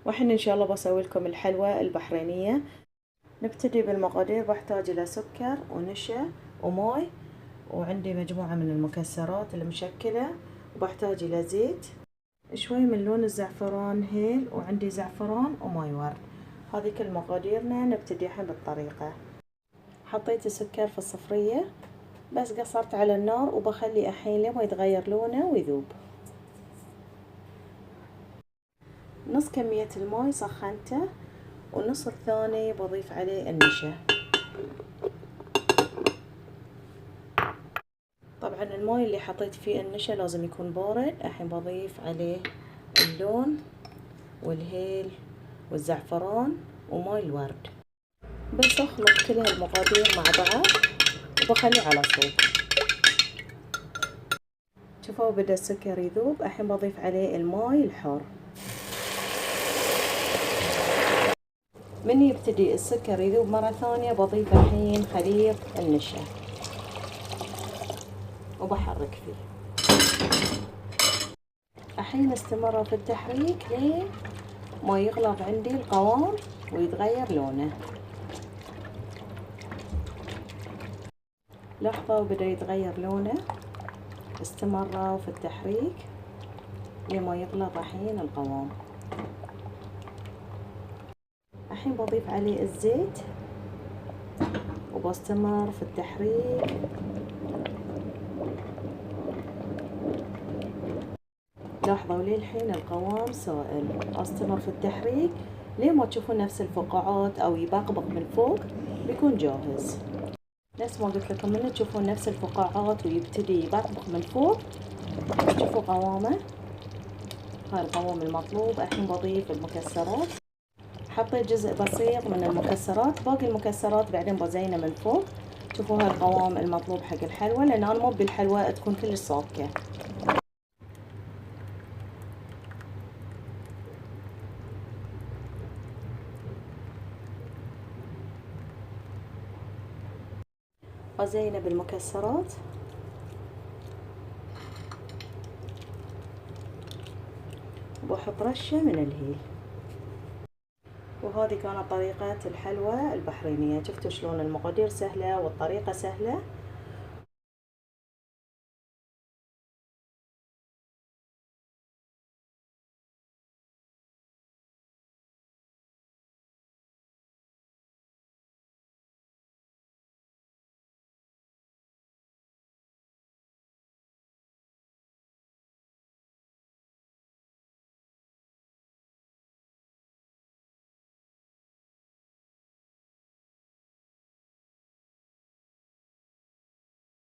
والحين ان شاء الله بسوي لكم الحلوى البحرينية. نبتدي بالمقادير. بحتاج الى سكر ونشا وماء، وعندي مجموعة من المكسرات المشكلة، وبحتاج الى زيت، شوي من لون الزعفران هيل، وعندي زعفران وماي ورد. هذه كل مقاديرنا. نبتدي الحين بالطريقة. حطيت السكر في الصفرية، بس قصرت على النار وبخلي الحين لما يتغير لونه ويذوب. نص كمية الماء سخنته، والنص الثاني بضيف عليه النشا. طبعا الماء اللي حطيت فيه النشا لازم يكون بارد. الحين بضيف عليه اللون والهيل والزعفران وماء الورد، بس اخلط كل هالمقادير مع بعض وبخليه على صوب. شوفوا بدأ السكر يذوب. الحين بضيف عليه الماء الحار. من يبتدي السكر يذوب مرة ثانية بضيف الحين خليط النشا وبحرك فيه. الحين استمر في التحريك لين ما يغلق عندي القوام ويتغير لونه. لحظة وبدأ يتغير لونه. استمروا في التحريك لما يغلق الحين القوام. الحين بضيف عليه الزيت وبستمر في التحريك. لاحظوا لي الحين القوام سائل. استمر في التحريك لين ما تشوفون نفس الفقاعات او يبقبق من فوق بيكون جاهز. نفس ما قلت لكم، من تشوفون نفس الفقاعات ويبتدي يبقبق من فوق شوفوا قوامه. هاي القوام المطلوب. الحين بضيف المكسرات. حطيت جزء بسيط من المكسرات، باقي المكسرات بعدين بزينه من فوق. شوفوا هاي القوام المطلوب حق الحلوى، لان انا مو بالحلوى تكون كلش صابكه. أزينه بالمكسرات. وبحط رشة من الهيل. وهذه كانت طريقة الحلوى البحرينية. شفتوا شلون المقادير سهلة والطريقة سهلة.